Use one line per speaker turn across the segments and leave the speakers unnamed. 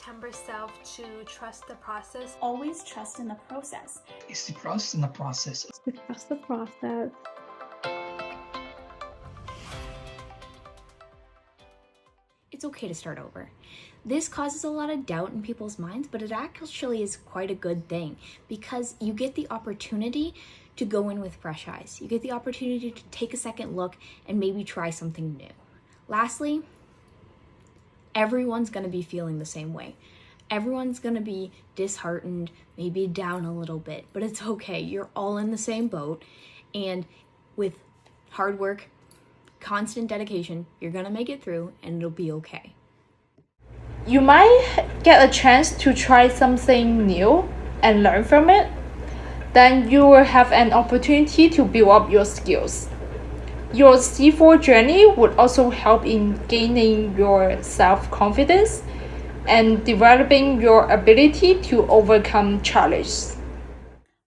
September self to trust the process.
Always trust in the process.
It's to trust in the process.
To trust the process.
It's okay to start over. This causes a lot of doubt in people's minds, but it actually is quite a good thing because you get the opportunity to go in with fresh eyes. You get the opportunity to take a second look and maybe try something new. Lastly, everyone's going to be feeling the same way. Everyone's going to be disheartened, maybe down a little bit, but it's okay. You're all in the same boat, and with hard work, constant dedication, you're going to make it through and it'll be okay.
You might get a chance to try something new and learn from it. Then you will have an opportunity to build up your skills. Your C4 journey would also help in gaining your self-confidence and developing your ability to overcome challenges.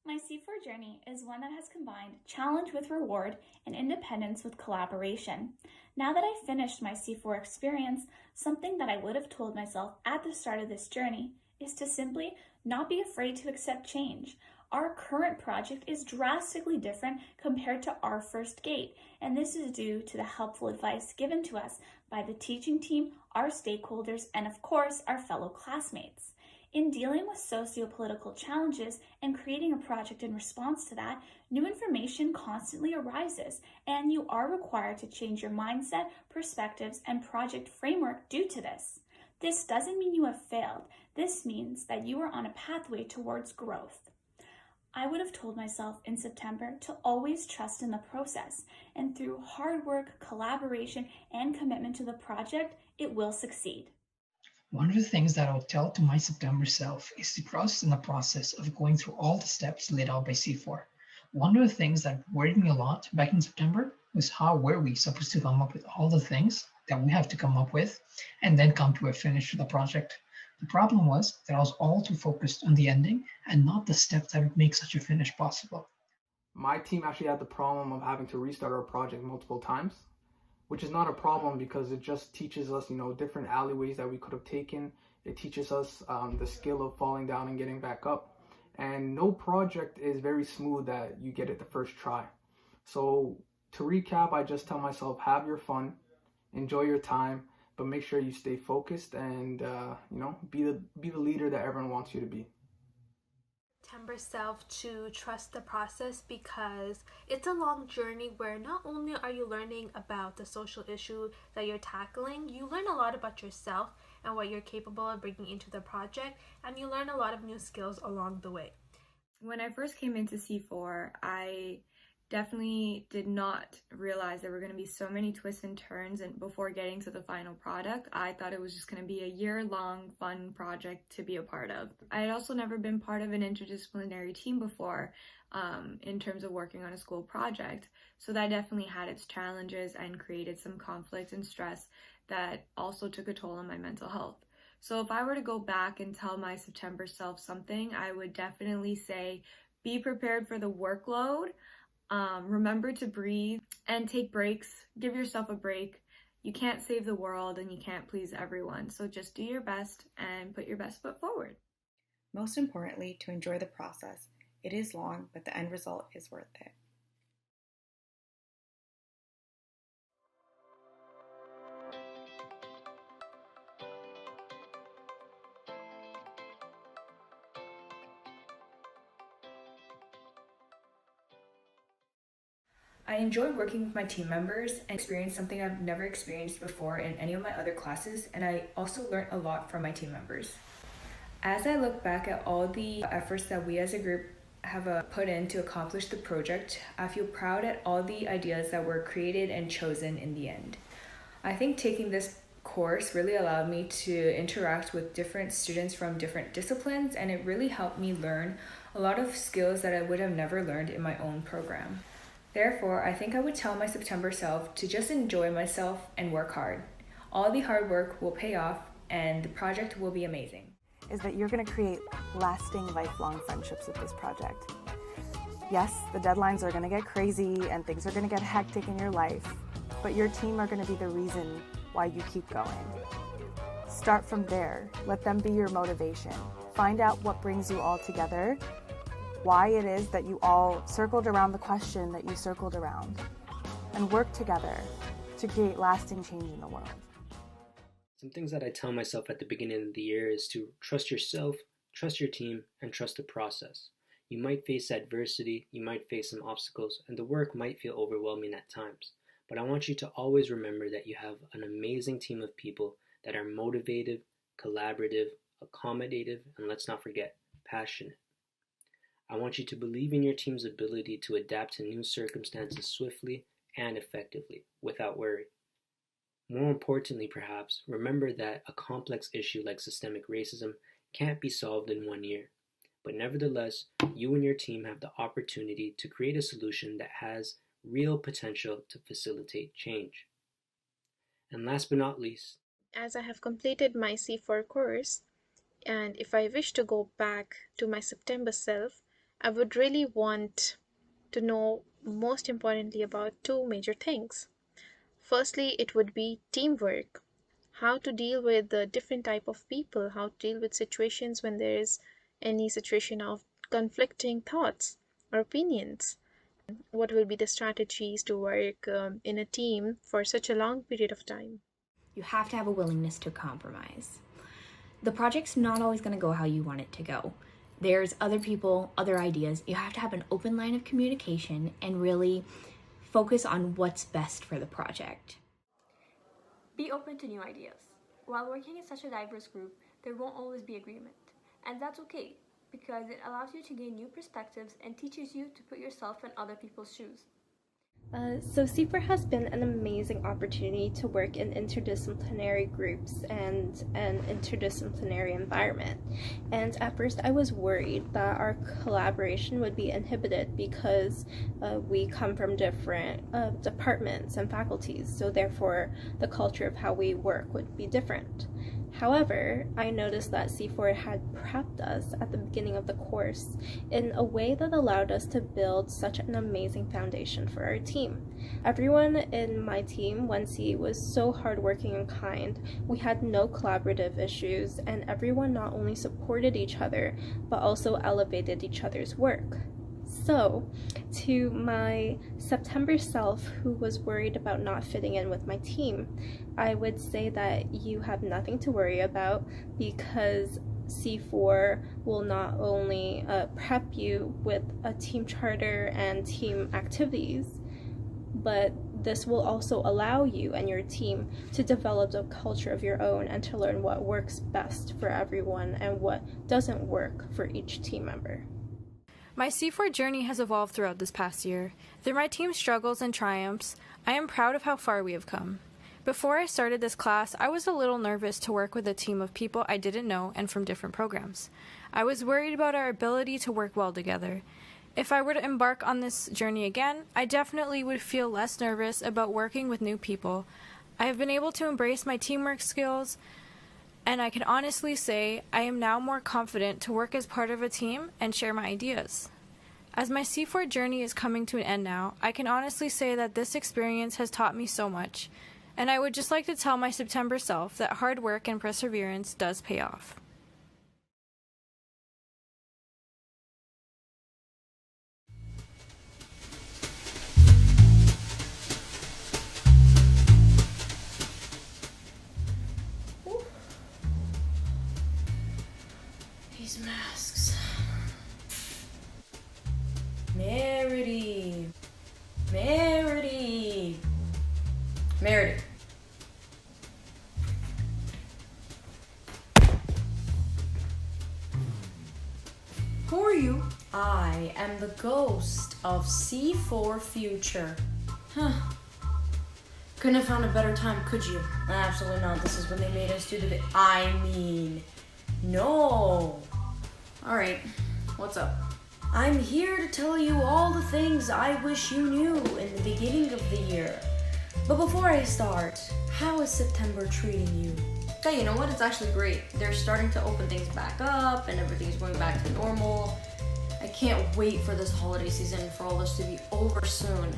My C4 journey is one that has combined challenge with reward and independence with collaboration. Now that I finished my C4 experience, something that I would have told myself at the start of this journey is to simply not be afraid to accept change. Our current project is drastically different compared to our first gate, and this is due to the helpful advice given to us by the teaching team, our stakeholders, and of course, our fellow classmates. In dealing with socio-political challenges and creating a project in response to that, new information constantly arises, and you are required to change your mindset, perspectives, and project framework due to this. This doesn't mean you have failed. This means that you are on a pathway towards growth. I would have told myself in September to always trust in the process, and through hard work, collaboration, and commitment to the project, it will succeed.
One of the things that I would tell to my September self is to trust in the process of going through all the steps laid out by C4. One of the things that worried me a lot back in September was how were we supposed to come up with all the things that we have to come up with and then come to a finish to the project. The problem was that I was all too focused on the ending and not the steps that would make such a finish possible.
My team actually had the problem of having to restart our project multiple times, which is not a problem because it just teaches us, different alleyways that we could have taken. It teaches us the skill of falling down and getting back up. And no project is very smooth that you get it the first try. So to recap, I just tell myself, have your fun, enjoy your time, but make sure you stay focused and, be the leader that everyone wants you to be.
September self to trust the process because it's a long journey where not only are you learning about the social issue that you're tackling, you learn a lot about yourself and what you're capable of bringing into the project, and you learn a lot of new skills along the way.
When I first came into C4, I definitely did not realize there were going to be so many twists and turns, and before getting to the final product, I thought it was just going to be a year-long fun project to be a part of. I had also never been part of an interdisciplinary team before in terms of working on a school project, so that definitely had its challenges and created some conflict and stress that also took a toll on my mental health. So if I were to go back and tell my September self something, I would definitely say be prepared for the workload. Remember to breathe and take breaks. Give yourself a break. You can't save the world and you can't please everyone. So just do your best and put your best foot forward.
Most importantly, to enjoy the process. It is long, but the end result is worth it.
I enjoy working with my team members and experience something I've never experienced before in any of my other classes, and I also learned a lot from my team members. As I look back at all the efforts that we as a group have put in to accomplish the project, I feel proud at all the ideas that were created and chosen in the end. I think taking this course really allowed me to interact with different students from different disciplines, and it really helped me learn a lot of skills that I would have never learned in my own program. Therefore, I think I would tell my September self to just enjoy myself and work hard. All the hard work will pay off and the project will be amazing.
Is that you're going to create lasting, lifelong friendships with this project. Yes, the deadlines are going to get crazy and things are going to get hectic in your life, but your team are going to be the reason why you keep going. Start from there. Let them be your motivation. Find out what brings you all together, why it is that you all circled around the question that you circled around, and work together to create lasting change in the world.
Some things that I tell myself at the beginning of the year is to trust yourself, trust your team, and trust the process. You might face adversity, you might face some obstacles, and the work might feel overwhelming at times. But I want you to always remember that you have an amazing team of people that are motivated, collaborative, accommodative, and let's not forget, passionate. I want you to believe in your team's ability to adapt to new circumstances swiftly and effectively, without worry. More importantly, perhaps, remember that a complex issue like systemic racism can't be solved in 1 year. But nevertheless, you and your team have the opportunity to create a solution that has real potential to facilitate change. And last but not least,
as I have completed my C4 course, and if I wish to go back to my September self, I would really want to know most importantly about two major things. Firstly, it would be teamwork, how to deal with the different type of people, how to deal with situations when there is any situation of conflicting thoughts or opinions. What will be the strategies to work in a team for such a long period of time?
You have to have a willingness to compromise. The project's not always going to go how you want it to go. There's other people, other ideas. You have to have an open line of communication and really focus on what's best for the project.
Be open to new ideas. While working in such a diverse group, there won't always be agreement. And that's okay, because it allows you to gain new perspectives and teaches you to put yourself in other people's shoes.
So C4 has been an amazing opportunity to work in interdisciplinary groups and an interdisciplinary environment. And at first I was worried that our collaboration would be inhibited because we come from different departments and faculties, so therefore the culture of how we work would be different. However, I noticed that C4 had prepped us at the beginning of the course in a way that allowed us to build such an amazing foundation for our team. Everyone in my team, 1C, was so hardworking and kind. We had no collaborative issues, and everyone not only supported each other, but also elevated each other's work. So, to my September self who was worried about not fitting in with my team, I would say that you have nothing to worry about, because C4 will not only prep you with a team charter and team activities, but this will also allow you and your team to develop a culture of your own and to learn what works best for everyone and what doesn't work for each team member.
My C4 journey has evolved throughout this past year. Through my team's struggles and triumphs, I am proud of how far we have come. Before I started this class, I was a little nervous to work with a team of people I didn't know and from different programs. I was worried about our ability to work well together. If I were to embark on this journey again, I definitely would feel less nervous about working with new people. I have been able to embrace my teamwork skills, and I can honestly say I am now more confident to work as part of a team and share my ideas. As my C4 journey is coming to an end now, I can honestly say that this experience has taught me so much, and I would just like to tell my September self that hard work and perseverance does pay off.
These masks. Merity. Merity. Merity. Who are you? I am the ghost of C4 Future. Huh. Couldn't have found a better time, could you? Absolutely not. This is when they made us do the no. Alright, what's up? I'm here to tell you all the things I wish you knew in the beginning of the year. But before I start, how is September treating you? Hey, you know what? It's actually great. They're starting to open things back up and everything's going back to normal. I can't wait for this holiday season for all this to be over soon.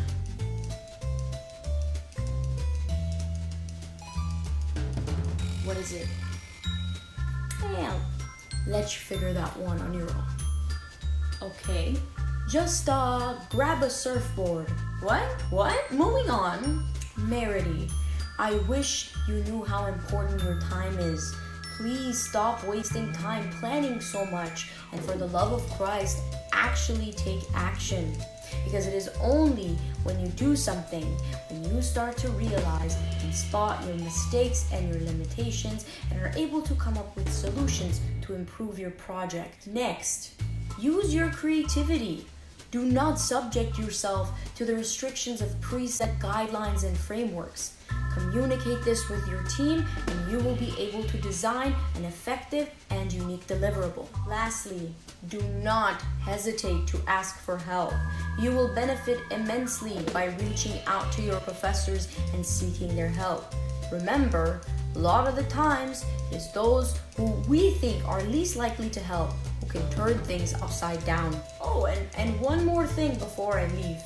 What is it? Yeah, let you figure that one on your own. Okay, just grab a surfboard. What? Moving on. Merity, I wish you knew how important your time is. Please stop wasting time planning so much, and for the love of Christ, actually take action. Because it is only when you do something, when you start to realize and spot your mistakes and your limitations and are able to come up with solutions to improve your project. Next, use your creativity. Do not subject yourself to the restrictions of preset guidelines and frameworks. Communicate this with your team and you will be able to design an effective and unique deliverable. Lastly, do not hesitate to ask for help. You will benefit immensely by reaching out to your professors and seeking their help. Remember, a lot of the times it is those who we think are least likely to help who can turn things upside down. Oh, and one more thing before I leave.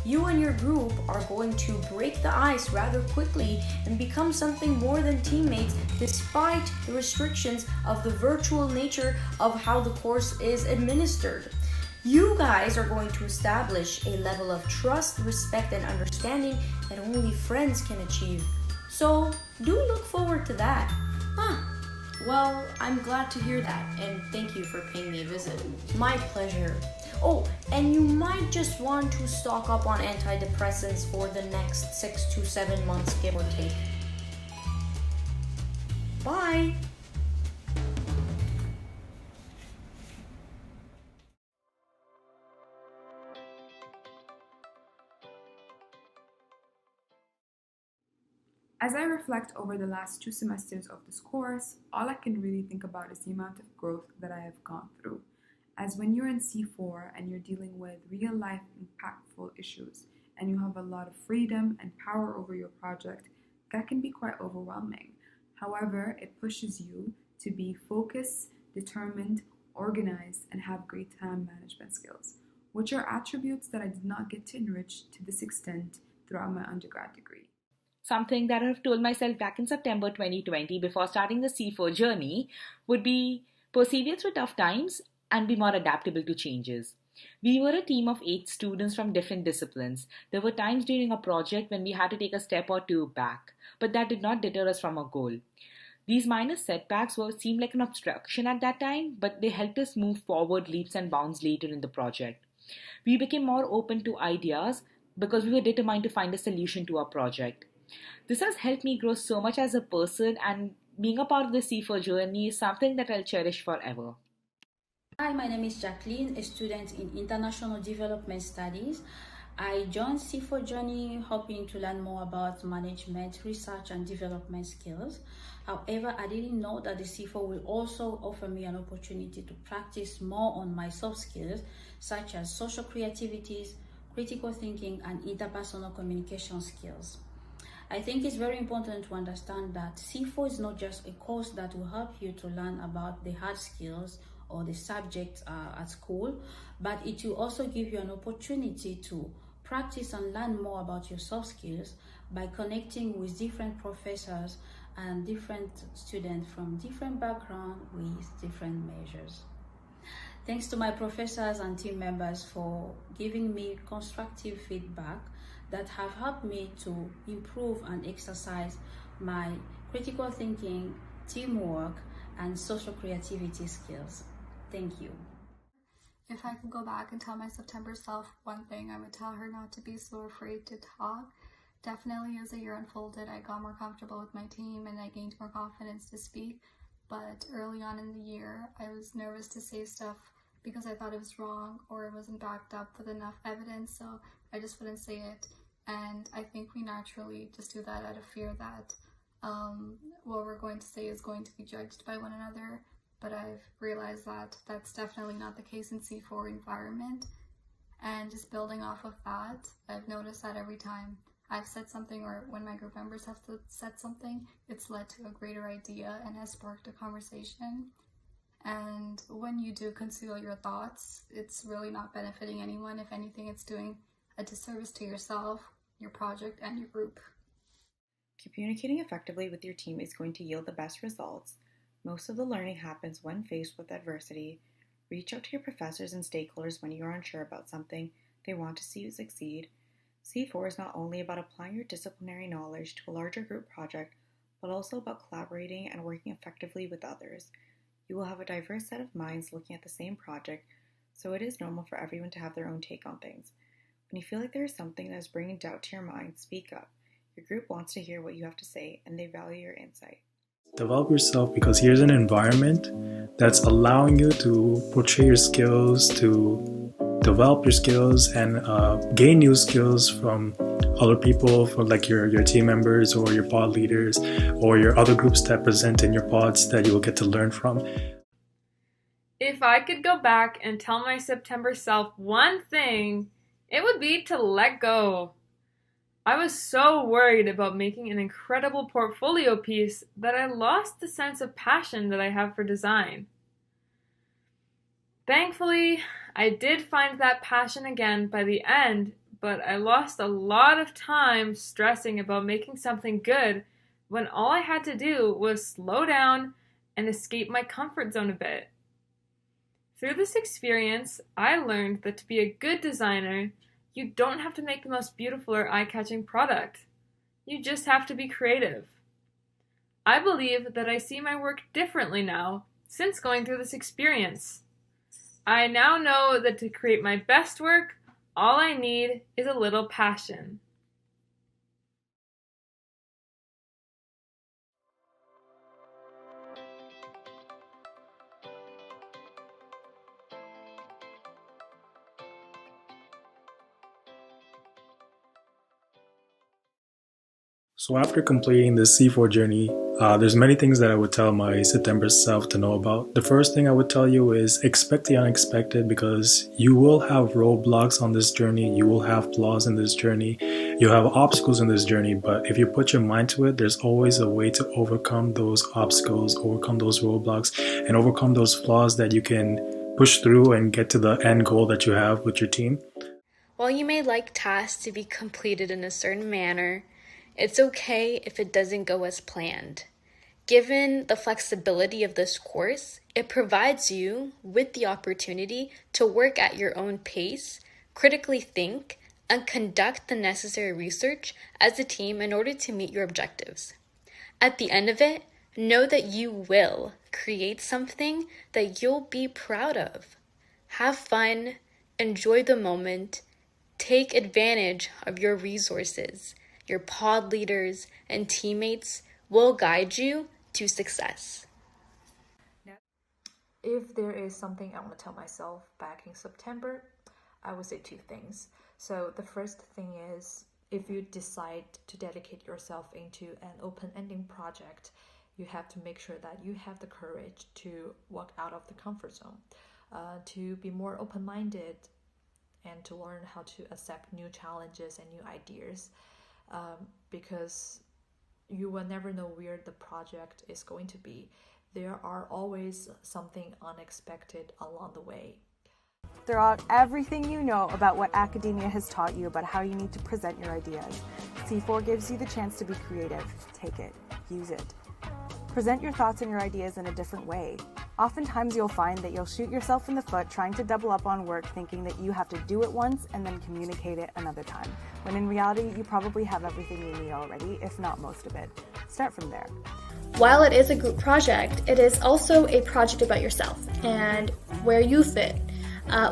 You and your group are going to break the ice rather quickly and become something more than teammates despite the restrictions of the virtual nature of how the course is administered. You guys are going to establish a level of trust, respect, and understanding that only friends can achieve. So do look forward to that. Well, I'm glad to hear that, and thank you for paying me a visit. My pleasure. Oh, and you might just want to stock up on antidepressants for the next 6 to 7 months, give or take. Bye!
As I reflect over the last 2 semesters of this course, all I can really think about is the amount of growth that I have gone through. As when you're in C4 and you're dealing with real-life impactful issues and you have a lot of freedom and power over your project, that can be quite overwhelming. However, it pushes you to be focused, determined, organized, and have great time management skills, which are attributes that I did not get to enrich to this extent throughout my undergrad degree.
Something that I have told myself back in September 2020 before starting the C4 journey would be persevere through tough times and be more adaptable to changes. We were a team of 8 students from different disciplines. There were times during a project when we had to take a step or two back, but that did not deter us from our goal. These minor setbacks seemed like an obstruction at that time, but they helped us move forward leaps and bounds later in the project. We became more open to ideas because we were determined to find a solution to our project. This has helped me grow so much as a person, and being a part of the C4 journey is something that I'll cherish forever.
Hi, my name is Jacqueline, a student in International Development Studies. I joined C4 Journey hoping to learn more about management, research, and development skills. However, I didn't know that the C4 will also offer me an opportunity to practice more on my soft skills, such as social creativities, critical thinking, and interpersonal communication skills. I think it's very important to understand that C4 is not just a course that will help you to learn about the hard skills or the subjects at school, but it will also give you an opportunity to practice and learn more about your soft skills by connecting with different professors and different students from different backgrounds with different measures. Thanks to my professors and team members for giving me constructive feedback that have helped me to improve and exercise my critical thinking, teamwork, and social creativity skills. Thank you.
If I could go back and tell my September self one thing, I would tell her not to be so afraid to talk. Definitely as the year unfolded, I got more comfortable with my team and I gained more confidence to speak. But early on in the year, I was nervous to say stuff because I thought it was wrong or it wasn't backed up with enough evidence, so I just wouldn't say it. And I think we naturally just do that out of fear that what we're going to say is going to be judged by one another. But I've realized that that's definitely not the case in C4 environment. And just building off of that, I've noticed that every time I've said something or when my group members have said something, it's led to a greater idea and has sparked a conversation. And when you do conceal your thoughts, it's really not benefiting anyone. If anything, it's doing a disservice to yourself, your project, and your group.
Communicating effectively with your team is going to yield the best results. Most of the learning happens when faced with adversity. Reach out to your professors and stakeholders when you are unsure about something. They want to see you succeed. C4 is not only about applying your disciplinary knowledge to a larger group project, but also about collaborating and working effectively with others. You will have a diverse set of minds looking at the same project, so it is normal for everyone to have their own take on things. When you feel like there is something that is bringing doubt to your mind, speak up. Your group wants to hear what you have to say, and they value your insight.
Develop yourself, because here's an environment that's allowing you to portray your skills, to develop your skills, and gain new skills from other people, from like your team members or your pod leaders or your other groups that present in your pods that you will get to learn from.
If I could go back and tell my September self one thing, it would be to let go. I was so worried about making an incredible portfolio piece that I lost the sense of passion that I have for design. Thankfully, I did find that passion again by the end, but I lost a lot of time stressing about making something good when all I had to do was slow down and escape my comfort zone a bit. Through this experience, I learned that to be a good designer, you don't have to make the most beautiful or eye-catching product. You just have to be creative. I believe that I see my work differently now since going through this experience. I now know that to create my best work, all I need is a little passion.
So after completing this C4 journey, there's many things that I would tell my September self to know about. The first thing I would tell you is expect the unexpected, because you will have roadblocks on this journey, you will have flaws in this journey, you'll have obstacles in this journey, but if you put your mind to it, there's always a way to overcome those obstacles, overcome those roadblocks, and overcome those flaws that you can push through and get to the end goal that you have with your team.
While you may like tasks to be completed in a certain manner, it's okay if it doesn't go as planned. Given the flexibility of this course, it provides you with the opportunity to work at your own pace, critically think, and conduct the necessary research as a team in order to meet your objectives. At the end of it, know that you will create something that you'll be proud of. Have fun, enjoy the moment, take advantage of your resources. Your pod leaders and teammates will guide you to success.
If there is something I want to tell myself back in September, I would say two things. So the first thing is, if you decide to dedicate yourself into an open-ending project, you have to make sure that you have the courage to walk out of the comfort zone, to be more open-minded, and to learn how to accept new challenges and new ideas. Because you will never know where the project is going to be. There are always something unexpected along the way.
Throughout everything you know about what academia has taught you about how you need to present your ideas, C4 gives you the chance to be creative. Take it, use it. Present your thoughts and your ideas in a different way. Oftentimes you'll find that you'll shoot yourself in the foot trying to double up on work, thinking that you have to do it once and then communicate it another time, when in reality you probably have everything you need already, if not most of it. Start from there.
While it is a group project, it is also a project about yourself and where you fit,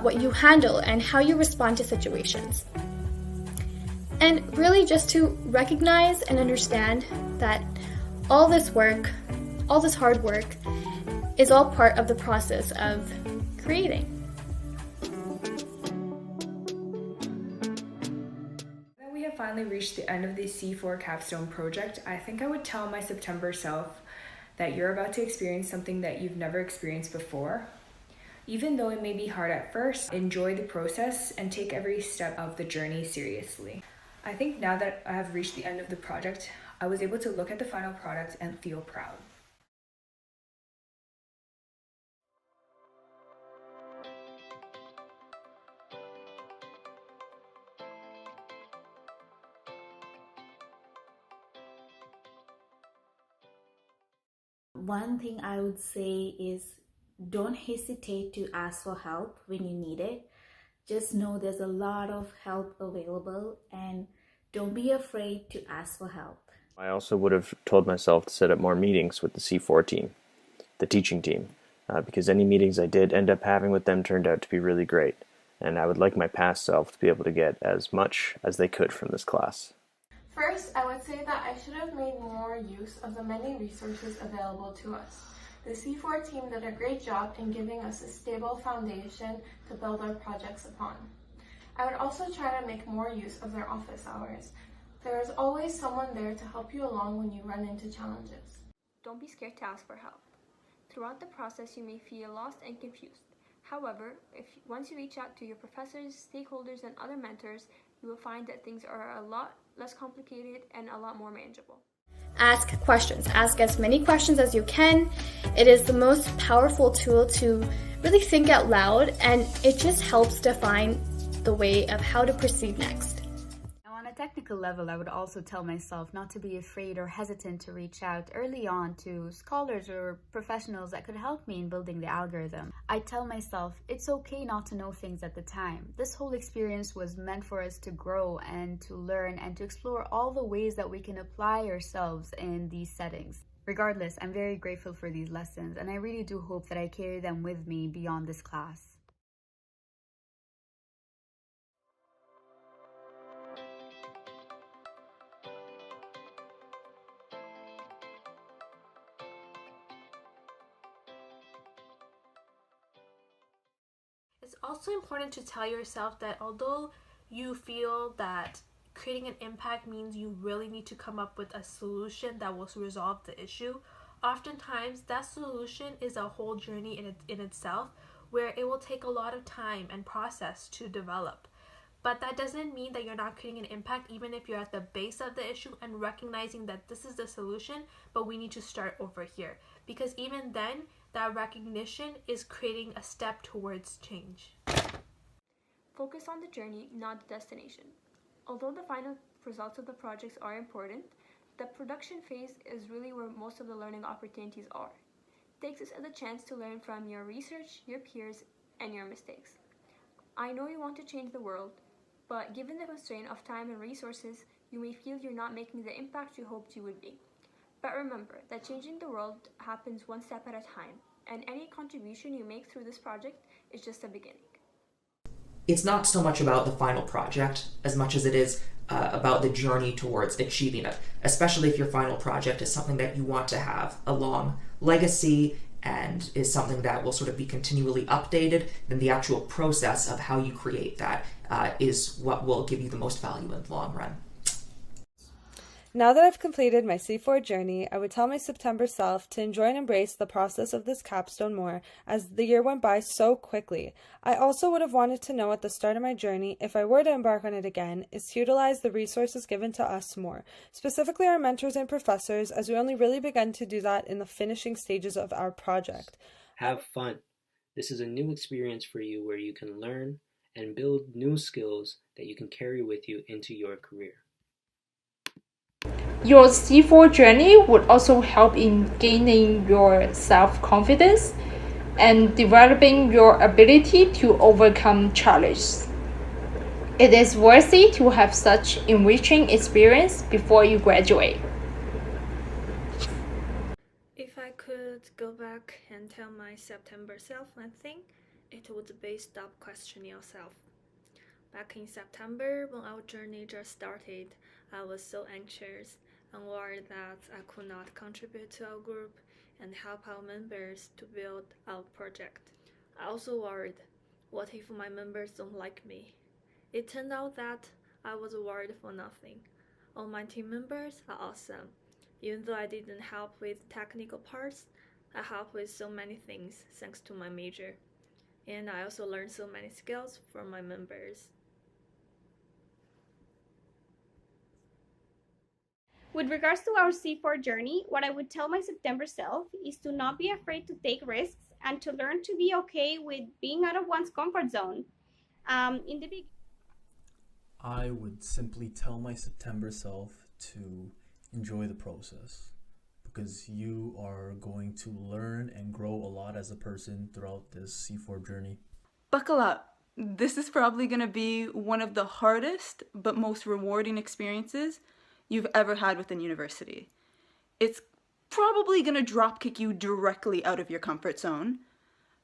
what you handle, and how you respond to situations. And really just to recognize and understand that all this work, all this hard work, is all part of the process of creating.
Now we have finally reached the end of the C4 Capstone project. I think I would tell my September self that you're about to experience something that you've never experienced before. Even though it may be hard at first, enjoy the process and take every step of the journey seriously. I think now that I have reached the end of the project, I was able to look at the final product and feel proud.
One thing I would say is don't hesitate to ask for help when you need it. Just know there's a lot of help available and don't be afraid to ask for help.
I also would have told myself to set up more meetings with the C4 team, the teaching team, because any meetings I did end up having with them turned out to be really great, and I would like my past self to be able to get as much as they could from this class.
First, I would say that I should have made more use of the many resources available to us. The C4 team did a great job in giving us a stable foundation to build our projects upon. I would also try to make more use of their office hours. There is always someone there to help you along when you run into challenges.
Don't be scared to ask for help. Throughout the process, you may feel lost and confused. However, once you reach out to your professors, stakeholders, and other mentors, you will find that things are a lot less complicated and a lot more manageable.
Ask questions. Ask as many questions as you can. It is the most powerful tool to really think out loud, and it just helps define the way of how to proceed next.
Now, on a technical level, I would also tell myself not to be afraid or hesitant to reach out early on to scholars or professionals that could help me in building the algorithm. I tell myself it's okay not to know things at the time. This whole experience was meant for us to grow and to learn and to explore all the ways that we can apply ourselves in these settings. Regardless, I'm very grateful for these lessons, and I really do hope that I carry them with me beyond this class.
It's also important to tell yourself that although you feel that creating an impact means you really need to come up with a solution that will resolve the issue, oftentimes that solution is a whole journey in itself where it will take a lot of time and process to develop. But that doesn't mean that you're not creating an impact even if you're at the base of the issue and recognizing that this is the solution, but we need to start over here. Because even then, that recognition is creating a step towards change.
Focus on the journey, not the destination. Although the final results of the projects are important, the production phase is really where most of the learning opportunities are. Take this as a chance to learn from your research, your peers, and your mistakes. I know you want to change the world, but given the constraint of time and resources, you may feel you're not making the impact you hoped you would be. But remember that changing the world happens one step at a time, and any contribution you make through this project is just the beginning.
It's not so much about the final project as much as it is about the journey towards achieving it, especially if your final project is something that you want to have a long legacy and is something that will sort of be continually updated. Then the actual process of how you create that is what will give you the most value in the long run.
Now that I've completed my C4 journey, I would tell my September self to enjoy and embrace the process of this capstone more, as the year went by so quickly. I also would have wanted to know at the start of my journey, if I were to embark on it again, is to utilize the resources given to us more, specifically our mentors and professors, as we only really began to do that in the finishing stages of our project.
Have fun. This is a new experience for you where you can learn and build new skills that you can carry with you into your career.
Your C4 journey would also help in gaining your self-confidence and developing your ability to overcome challenges. It is worthy to have such enriching experience before you graduate.
If I could go back and tell my September self one thing, it would be stop questioning yourself. Back in September, when our journey just started, I was so anxious and worried that I could not contribute to our group and help our members to build our project. I also worried, what if my members don't like me? It turned out that I was worried for nothing. All my team members are awesome. Even though I didn't help with technical parts, I helped with so many things thanks to my major. And I also learned so many skills from my members.
With regards to our C4 journey, what I would tell my September self is to not be afraid to take risks and to learn to be okay with being out of one's comfort zone.
I would simply tell my September self to enjoy the process,
because you are going to learn and grow a lot as a person throughout this C4 journey.
Buckle up. This is probably going to be one of the hardest but most rewarding experiences you've ever had within university. It's probably going to dropkick you directly out of your comfort zone,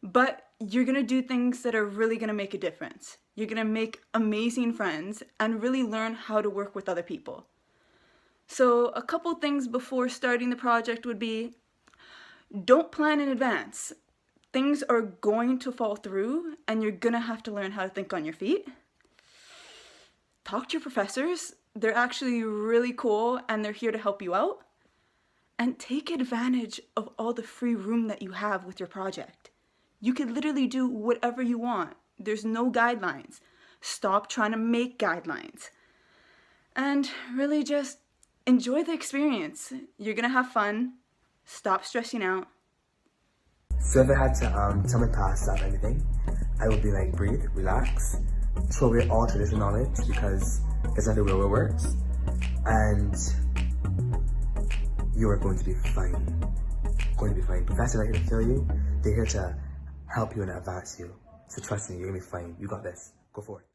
but you're going to do things that are really going to make a difference. You're going to make amazing friends and really learn how to work with other people. So a couple things before starting the project would be, don't plan in advance. Things are going to fall through and you're going to have to learn how to think on your feet. Talk to your professors. They're actually really cool and they're here to help you out. And take advantage of all the free room that you have with your project. You can literally do whatever you want. There's no guidelines. Stop trying to make guidelines. And really just enjoy the experience. You're gonna have fun. Stop stressing out.
So if I had to tell my past self anything, I would be like, breathe, relax, throw away all traditional knowledge because it's not the real world works. And you are going to be fine. Going to be fine. Professors are here to fill you. They're here to help you and advance you. So trust me, you're going to be fine. You got this. Go for it.